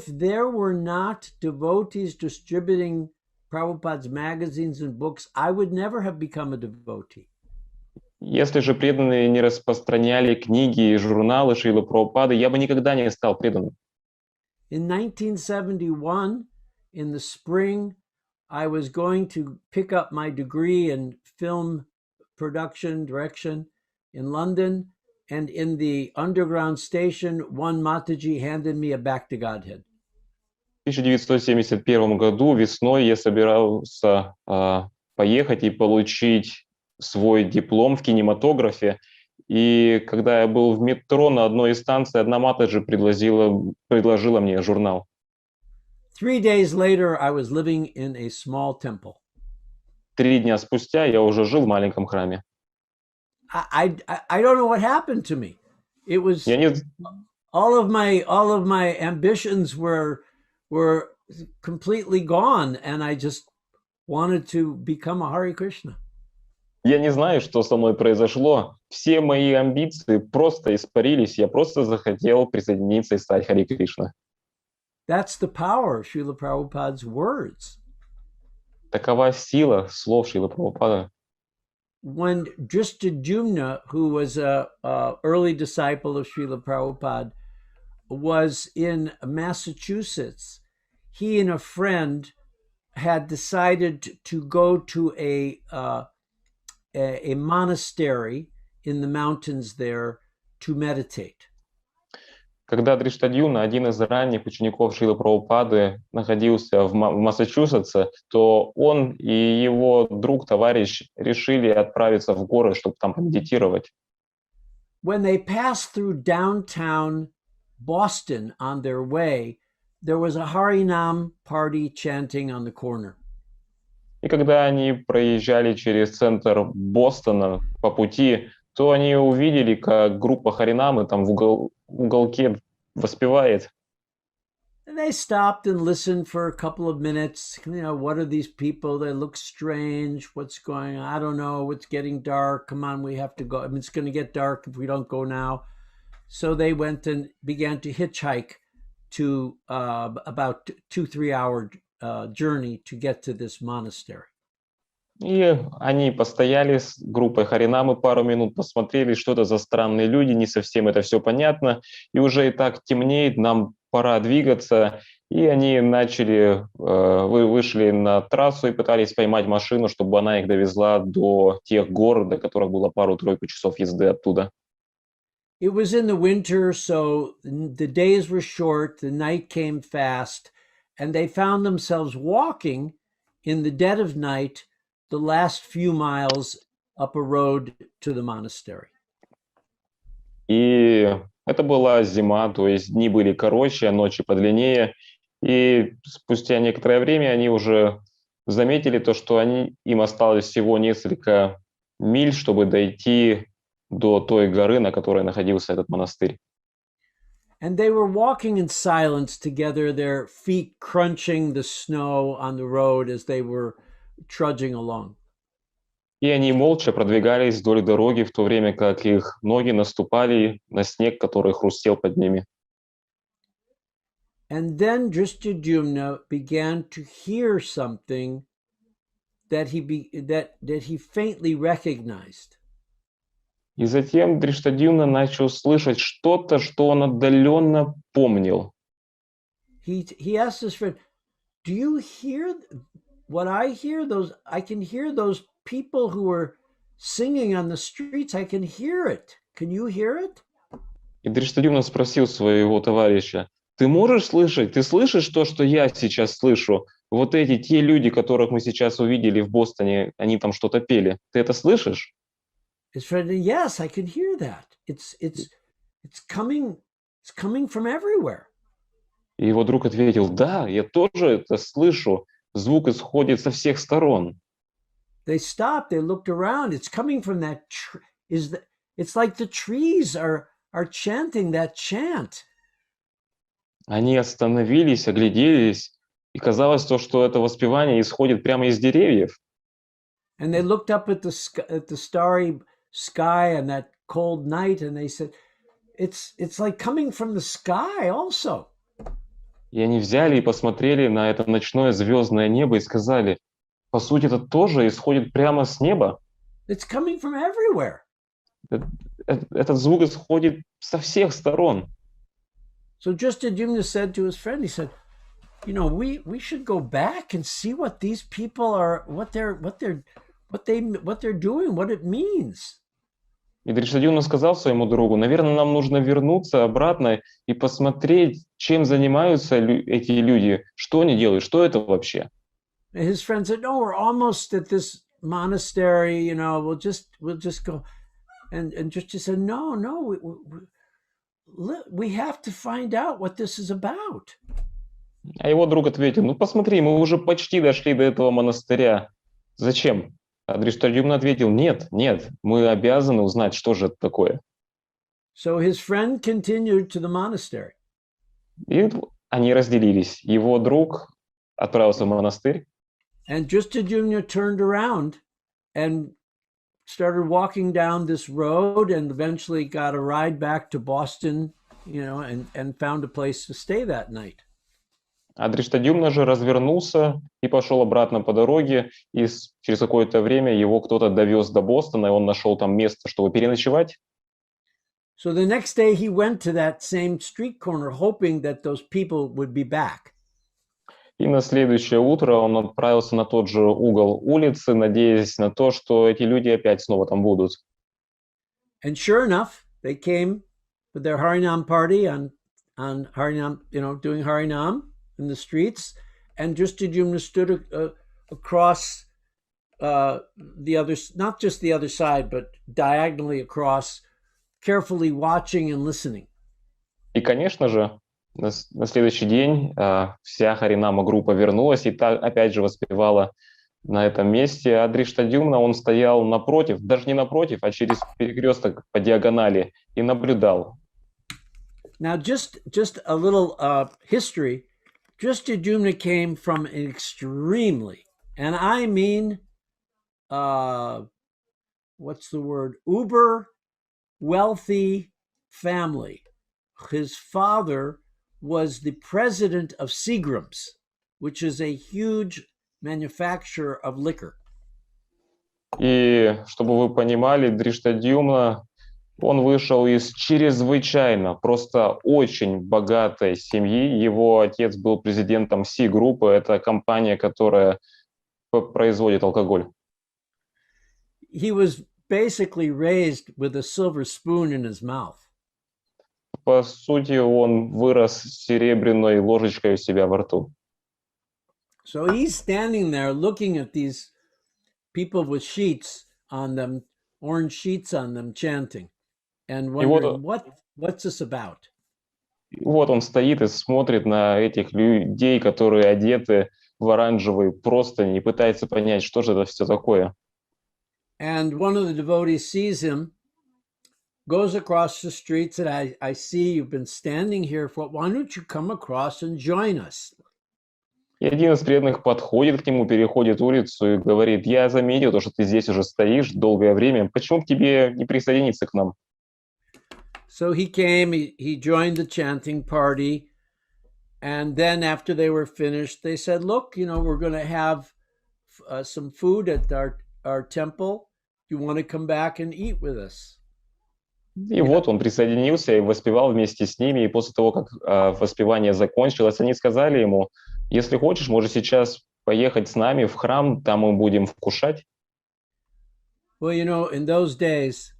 there were not devotees distributing Prabhupada's magazines and books, I would never have become a devotee. Если же преданные не распространяли книги и журналы Шрилы Прабхупады, я бы никогда не стал преданным. In 1971, in the spring, I was going to pick up my degree in film production direction in London, and in the underground station, one Mataji handed me a Back to Godhead. В 1971 году весной я собирался поехать и получить свой диплом в кинематографе. И когда я был в метро на одной из станций, одна матаджи предложила мне журнал. 3 days later, I was living in a small temple. 3 дня спустя я уже жил в маленьком храме. I don't know what happened to me. It was Я не, all of my ambitions were completely gone, and I just wanted to become a Hare Krishna. я не знаю, что со мной произошло. Все мои амбиции просто испарились. Я просто захотел присоединиться и стать Хари Кришна. That's the power of Srila Prabhupada's words. Такова сила слов Шрилы Прабхупады. When Drishtadyumna, who was a early disciple of Srila Prabhupada, was in Massachusetts, he and a friend had decided to go to a monastery in the mountains there to meditate. Когда Дриштадьюна, один из ранних учеников Шрилы Прабхупады, находился в Массачусетсе, то он и его друг-товарищ решили отправиться в горы, чтобы там помедитировать. When they passed through downtown Boston on their way, there was a Harinam party chanting on the corner. И когда они проезжали через центр Бостона по пути, то они увидели, как группа харинамы там в уголке воспевает. And they stopped and listened for a couple of minutes. You know, what are these people? They look strange. What's going on? I don't know. It's getting dark. Come on, we have to go. I mean, it's going to get dark if we don't go now. So they went and began to hitchhike to about 2-3 hour journey to get to this monastery. И они постояли с группой харинамы пару минут, посмотрели, что это за странные люди, не совсем это все понятно, и уже и так темнеет, нам пора двигаться, и они вышли на трассу и пытались поймать машину, чтобы она их довезла до тех гор, до которых было пару-тройку часов езды оттуда. It was in the winter, so the days were short, the night came fast, and they found themselves walking in the dead of night the last few miles up a road to the monastery. И это была зима, то есть дни были короче, а ночи подлиннее. И спустя некоторое время они уже заметили то, что им осталось всего несколько миль, чтобы дойти до той горы, на которой находился этот монастырь. And they were walking in silence together, their feet crunching the snow on the road as they were trudging along. И они молча продвигались вдоль дороги, в то время как их ноги наступали на снег, который хрустел под ними. And then Drishtadyumna began to hear something that he faintly recognized. И затем Дриштадьюна начал слышать что-то, что он отдаленно помнил. He asked his friend, "Do you hear what I hear? I can hear those people who are singing on the streets. I can hear it. Can you hear it?" И Дриштадьюна спросил своего товарища: «Ты можешь слышать? Ты слышишь то, что я сейчас слышу? Вот те люди, которых мы сейчас увидели в Бостоне, они там что-то пели. Ты это слышишь?» His friend, "Yes, I can hear that. It's coming from everywhere." И его друг ответил: «Да, я тоже это слышу. Звук исходит со всех сторон». They stopped. They looked around. It's coming from that. It's like the trees are chanting that chant. Они остановились, огляделись, и казалось то, что это воспевание исходит прямо из деревьев. And they looked up at the starry sky and that cold night, and they said, "It's like coming from the sky also." И они взяли и посмотрели на это ночное звездное небо и сказали, по сути, это тоже исходит прямо с неба. It's coming from everywhere. Этот звук исходит со всех сторон. So Justadumna said to his friend, he said, you know, we should go back and see what these people are, what they're doing, what it means. И Дришадюмна сказал своему другу, наверное, нам нужно вернуться обратно и посмотреть, чем занимаются эти люди, что они делают, что это вообще. And his friend said, no, we're almost at this monastery, you know, we'll just go. And just said, no, we have to find out what this is about. А его друг ответил, ну посмотри, мы уже почти дошли до этого монастыря. Зачем? А Дриштадюмна ответил, нет, мы обязаны узнать, что же это такое. So his friend continued to the monastery. И они разделились. Его друг отправился в монастырь. And Justadumna turned around and started walking down this road and eventually got a ride back to Boston, you know, and found a place to stay that night. А Дриштадюмна же развернулся и пошел обратно по дороге, и через какое-то время его кто-то довез до Бостона, и он нашел там место, чтобы переночевать. So the next day he went to that same street corner, hoping that those people would be back. И на следующее утро он отправился на тот же угол улицы, надеясь на то, что эти люди опять снова там будут. And sure enough, they came with their Harinam party on Harinam, you know, doing Harinam in the streets, and Justadumna stood across the other, not just the other side, but diagonally across, carefully watching and listening. И, конечно же, на следующий день вся Харинама группа вернулась и опять же воспевала на этом месте. А Дриштадюмна, он стоял напротив, даже не напротив, а через перекресток по диагонали и наблюдал. Now, just a little history. Justadumna came from an extremely, and I mean, what's the word? Uber wealthy family. His father was the president of Seagram's, which is a huge manufacturer of liquor. И чтобы вы понимали, Дриштадюмна, он вышел из чрезвычайно, просто очень богатой семьи. Его отец был президентом Си-группы, это компания, которая производит алкоголь. He was basically raised with a silver spoon in his mouth. По сути, он вырос с серебряной ложечкой у себя во рту. So he's standing there looking at these people with sheets on them, orange sheets on them, chanting, and wondering, what's this about? И вот он стоит и смотрит на этих людей, которые одеты в оранжевые простыни, и пытается понять, что же это все такое. And one of the devotees sees him, goes across the street, said, I see you've been standing here for, why don't you come across and join us? И один из преданных подходит к нему, переходит улицу и говорит, я заметил то, что ты здесь уже стоишь долгое время, почему бы тебе не присоединиться к нам? So he came, he joined the chanting party, and then after they were finished, they said, look, you know, we're going to have some food at our temple. Do you want to come back and eat with us? И вот он присоединился и воспевал вместе с ними, и после того, как воспевание закончилось, они сказали ему, если хочешь, можешь сейчас поехать с нами в храм, там мы будем вкушать. Well, you know, in those days,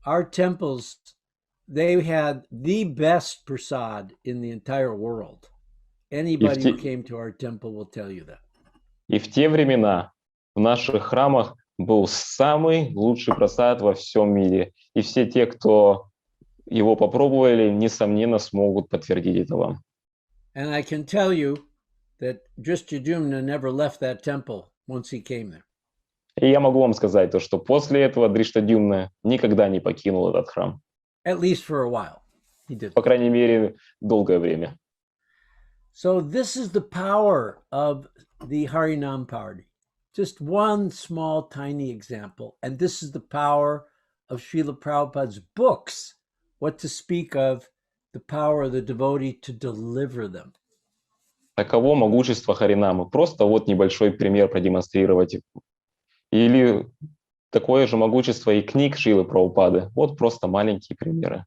our temples, they had the best prasad in the entire world. Anybody who came to our temple will tell you that. И в те времена в наших храмах был самый лучший прасад во всем мире. И все те, кто его попробовали, несомненно, смогут подтвердить это вам. And I can tell you that Justadumna never left that temple once he came there. И я могу вам сказать то, что после этого Дриштадюмна никогда не покинул этот храм. At least for a while, he did. По крайней мере, долгое время. So this is the power of the Harinam party. Just one small, tiny example. And this is the power of Srila Prabhupada's books, what to speak of the power of the devotee to deliver them. Таково могущество Харинамы. Просто вот небольшой пример продемонстрировать. Или такое же могущество и книг Шрилы Прабхупады. Вот просто маленькие примеры.